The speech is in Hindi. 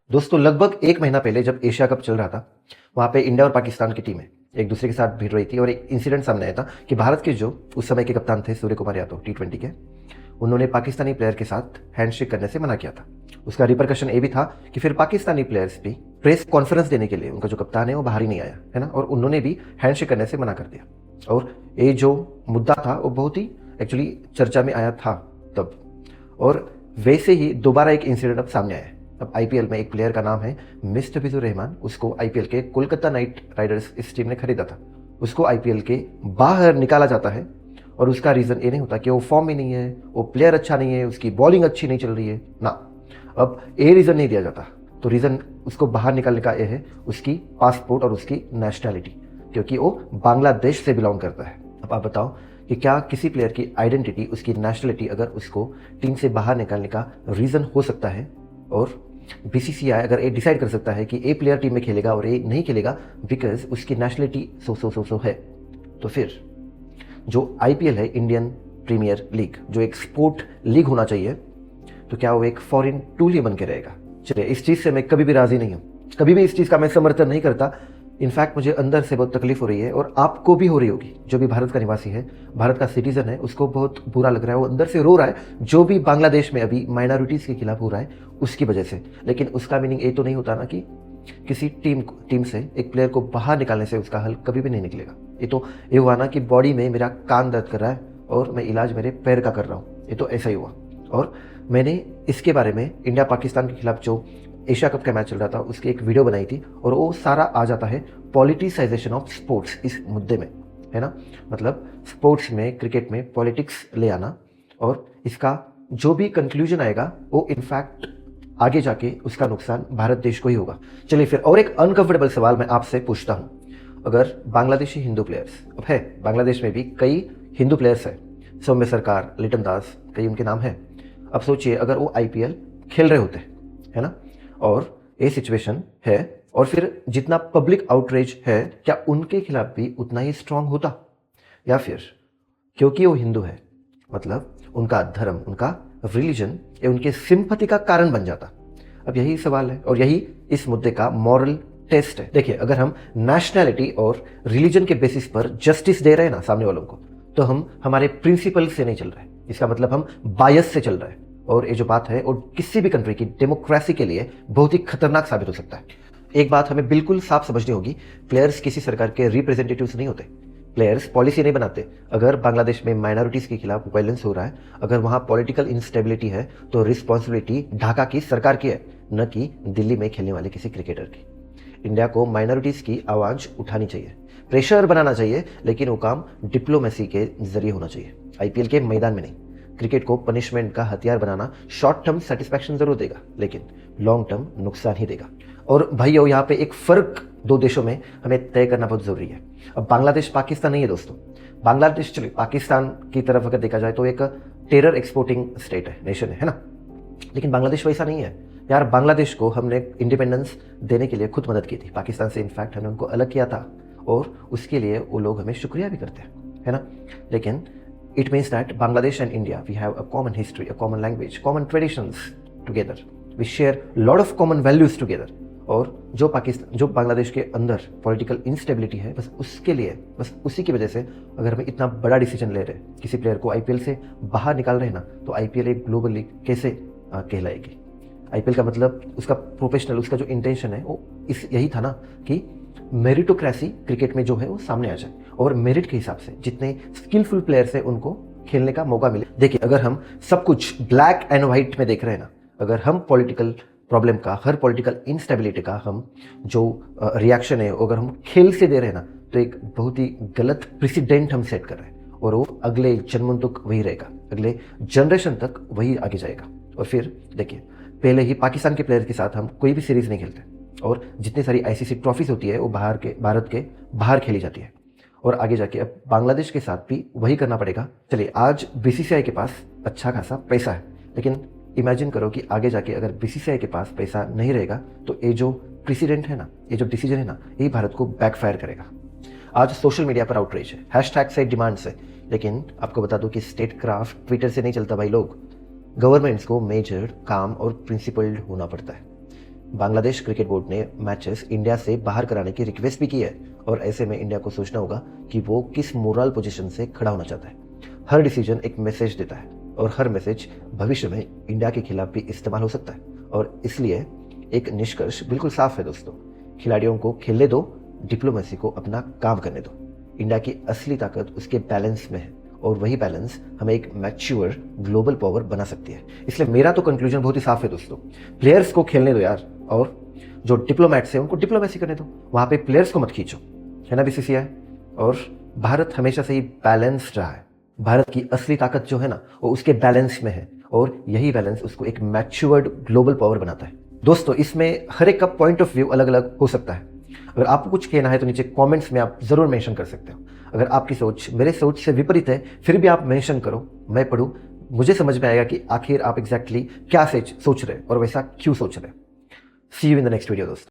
दोस्तों लगभग एक महीना पहले जब एशिया कप चल रहा था, वहाँ पे इंडिया और पाकिस्तान की टीमें एक दूसरे के साथ भिड़ रही थी और एक इंसिडेंट सामने आया था कि भारत के जो उस समय के कप्तान थे सूर्य कुमार यादव T20 के, उन्होंने पाकिस्तानी प्लेयर के साथ हैंडशेक करने से मना किया था। उसका रिपरकशन ये भी था कि फिर पाकिस्तानी प्लेयर्स भी प्रेस कॉन्फ्रेंस देने के लिए उनका जो कप्तान है वो बाहर ही नहीं आया है ना, और उन्होंने भी हैंडशेक करने से मना कर दिया। और ये जो मुद्दा था वो बहुत ही एक्चुअली चर्चा में आया था तब, और वैसे ही दोबारा एक इंसिडेंट अब सामने आया है। अब आईपीएल में एक प्लेयर का नाम है मुस्तफिजुर रहमान। उसको आईपीएल के कोलकाता नाइट राइडर्स इस टीम ने खरीदा था। उसको आईपीएल के बाहर निकाला जाता है और उसका रीज़न ये नहीं होता कि वो फॉर्म में नहीं है, वो प्लेयर अच्छा नहीं है, उसकी बॉलिंग अच्छी नहीं चल रही है ना। अब ये रीज़न नहीं दिया जाता, तो रीज़न उसको बाहर निकालने का ये है उसकी पासपोर्ट और उसकी नेशनैलिटी, क्योंकि वो बांग्लादेश से बिलोंग करता है। अब आप बताओ कि क्या किसी प्लेयर की आइडेंटिटी, उसकी नेशनलिटी अगर उसको टीम से बाहर निकालने का रीज़न हो सकता है, और बीसीसीआई अगर ये डिसाइड कर सकता है कि ए प्लेयर टीम में खेलेगा और ए नहीं खेलेगा बिकॉज उसकी नेशनलिटी सो है, तो फिर जो आईपीएल है, इंडियन प्रीमियर लीग, जो एक स्पोर्ट लीग होना चाहिए, तो क्या वो एक फॉरेन टूल ही बन के रहेगा? चलिए, इस चीज़ से मैं कभी भी राज़ी नहीं हूँ, कभी भी इस चीज़ का मैं समर्थन नहीं करता। इनफैक्ट मुझे अंदर से बहुत तकलीफ हो रही है, और आपको भी हो रही होगी। जो भी भारत का निवासी है, भारत का सिटीजन है, उसको बहुत बुरा लग रहा है, वो अंदर से रो रहा है जो भी बांग्लादेश में अभी माइनॉरिटीज़ के खिलाफ हो रहा है उसकी वजह से। लेकिन उसका मीनिंग ये तो नहीं होता ना कि किसी टीम से एक प्लेयर को बाहर निकालने से उसका हल कभी भी नहीं निकलेगा। ये हुआ ना कि बॉडी में मेरा कान दर्द कर रहा है और मैं इलाज मेरे पैर का कर रहा हूँ, ये तो ऐसा ही हुआ। और मैंने इसके बारे में इंडिया पाकिस्तान के खिलाफ जो एशिया कप का मैच चल रहा था उसकी एक वीडियो बनाई थी, और वो सारा आ जाता है पॉलिटिसाइजेशन ऑफ स्पोर्ट्स इस मुद्दे में, है ना। मतलब स्पोर्ट्स में, क्रिकेट में पॉलिटिक्स ले आना, और इसका जो भी कंक्लूजन आएगा वो इनफैक्ट आगे जाके उसका नुकसान भारत देश को ही होगा। चलिए फिर और एक अनकंफर्टेबल सवाल मैं आपसे पूछता हूँ। अगर बांग्लादेशी हिंदू प्लेयर्स, अब है बांग्लादेश में भी कई हिंदू प्लेयर्स हैं, सौम्य सरकार, लिटन दास, कई उनके नाम हैं। अब सोचिए अगर वो आईपीएल खेल रहे होते, है ना, और ये सिचुएशन है, और फिर जितना पब्लिक आउटरीच है, क्या उनके खिलाफ भी उतना ही स्ट्रांग होता? या फिर क्योंकि वो हिंदू है, मतलब उनका धर्म, उनका रिलीजन, ये उनके सिंपैथी का कारण बन जाता? अब यही सवाल है, और यही इस मुद्दे का मॉरल टेस्ट है। देखिए, अगर हम नेशनैलिटी और रिलीजन के बेसिस पर जस्टिस दे रहे हैं ना सामने वालों को, तो हम हमारे प्रिंसिपल से नहीं चल रहे हैं। इसका मतलब हम बायस से चल रहे हैं, और ये जो बात है वो किसी भी कंट्री की डेमोक्रेसी के लिए बहुत ही खतरनाक साबित हो सकता है। एक बात हमें बिल्कुल साफ समझनी होगी, प्लेयर्स किसी सरकार के रिप्रेजेंटेटिव्स नहीं होते, प्लेयर्स पॉलिसी नहीं बनाते। अगर बांग्लादेश में माइनॉरिटीज़ के खिलाफ वायलेंस हो रहा है, अगर वहाँ पॉलिटिकल इंस्टेबिलिटी है, तो रिस्पॉन्सिबिलिटी ढाका की सरकार की है, न कि दिल्ली में खेलने वाले किसी क्रिकेटर की। इंडिया को माइनॉरिटीज़ की आवाज़ उठानी चाहिए, प्रेशर बनाना चाहिए, लेकिन वो काम डिप्लोमेसी के जरिए होना चाहिए, आईपीएल के मैदान में नहीं। क्रिकेट को पनिशमेंट का हथियार बनाना शॉर्ट टर्म सेटिस्फैक्शन जरूर देगा, लेकिन लॉन्ग टर्म नुकसान ही देगा। और भाइयों, यहाँ पे एक फ़र्क दो देशों में हमें तय करना बहुत ज़रूरी है। अब बांग्लादेश पाकिस्तान नहीं है दोस्तों। बांग्लादेश, चलिए पाकिस्तान की तरफ अगर देखा जाए तो एक टेरर एक्सपोर्टिंग स्टेट है, नेशन है ना, लेकिन बांग्लादेश वैसा नहीं है यार। बांग्लादेश को हमने इंडिपेंडेंस देने के लिए खुद मदद की थी, पाकिस्तान से इनफैक्ट हमने उनको अलग किया था, और उसके लिए वो लोग हमें शुक्रिया भी करते हैं, है ना। लेकिन it means that Bangladesh and India, we have a common history, a common language, common traditions together. We share lot of common values together. और जो बांग्लादेश के अंदर पॉलिटिकल इंस्टेबिलिटी है, बस उसके लिए, बस उसी की वजह से अगर हम इतना बड़ा डिसीजन ले रहे हैं, किसी प्लेयर को आईपीएल से बाहर निकाल रहे हैं ना, तो आईपीएल एक ग्लोबल लीग कैसे कहलाएगी? आईपीएल का मतलब उसका प्रोफेशनल, उसका जो इंटेंशन है वो यही था ना कि मेरिटोक्रेसी क्रिकेट में जो है वो सामने आ जाए, और मेरिट के हिसाब से जितने स्किलफुल प्लेयर्स हैं उनको खेलने का मौका मिले। देखिए, अगर हम सब कुछ ब्लैक एंड व्हाइट में देख रहे हैं ना, अगर हम पॉलिटिकल प्रॉब्लम का, हर पॉलिटिकल इंस्टेबिलिटी का हम जो रिएक्शन है अगर हम खेल से दे रहे हैं ना, तो एक बहुत ही गलत प्रेसिडेंट हम सेट कर रहे हैं, और वो अगले जन्मों तक वही रहेगा, अगले जनरेशन तक वही आगे जाएगा। और फिर देखिए, पहले ही पाकिस्तान के प्लेयर के साथ हम कोई भी सीरीज़ नहीं खेलते, और जितनी सारी आईसीसी ट्रॉफीज होती है वो भारत के बाहर खेली जाती है, और आगे जाके अब बांग्लादेश के साथ भी वही करना पड़ेगा। चलिए, आज बीसीसीआई के पास अच्छा खासा पैसा है, लेकिन इमेजिन करो कि आगे जाके अगर बीसीसीआई के पास पैसा नहीं रहेगा, तो ये जो प्रेसिडेंट है ना, ये जो डिसीजन है ना, ये भारत को बैकफायर करेगा। आज सोशल मीडिया पर आउटरीच है, हैशटैग से, डिमांड से, लेकिन आपको बता दूं कि स्टेट क्राफ्ट ट्विटर से नहीं चलता भाई लोग। गवर्नमेंट्स को मेजर्ड, काम और प्रिंसिपल्ड होना पड़ता है। बांग्लादेश क्रिकेट बोर्ड ने मैचेस इंडिया से बाहर कराने की रिक्वेस्ट भी की है और ऐसे में इंडिया को सोचना होगा कि वो किस मोरल पोजीशन से खड़ा होना चाहता है। हर डिसीजन एक मैसेज देता है और हर मैसेज भविष्य में इंडिया के खिलाफ भी इस्तेमाल हो सकता है और इसलिए एक निष्कर्ष बिल्कुल साफ है दोस्तों, खिलाड़ियों को खेलने दो, डिप्लोमेसी को अपना काम करने दो। इंडिया की असली ताकत उसके बैलेंस में है और वही बैलेंस हमें एक मैच्योर ग्लोबल पावर बना सकती है। इसलिए मेरा तो कंक्लूजन बहुत ही साफ है दोस्तों, प्लेयर्स को खेलने दो यार, और जो डिप्लोमैट्स हैं उनको डिप्लोमेसी करने दो, वहां पे प्लेयर्स को मत खींचो, है ना बीसीसीआई। और भारत हमेशा से ही बैलेंस्ड रहा है, भारत की असली ताकत जो है ना वो उसके बैलेंस में है और यही बैलेंस उसको एक मैच्योर्ड ग्लोबल पावर बनाता है। दोस्तों इसमें हर एक का पॉइंट ऑफ व्यू अलग अलग हो सकता है। अगर आपको कुछ कहना है तो नीचे कमेंट्स में आप जरूर मेंशन कर सकते हो। अगर आपकी सोच मेरे सोच से विपरीत है फिर भी आप मेंशन करो, मैं पढ़ूं, मुझे समझ में आएगा कि आखिर आप एग्जैक्टली क्या सोच रहे और वैसा क्यों सोच रहे। See you in the next video दोस्तों।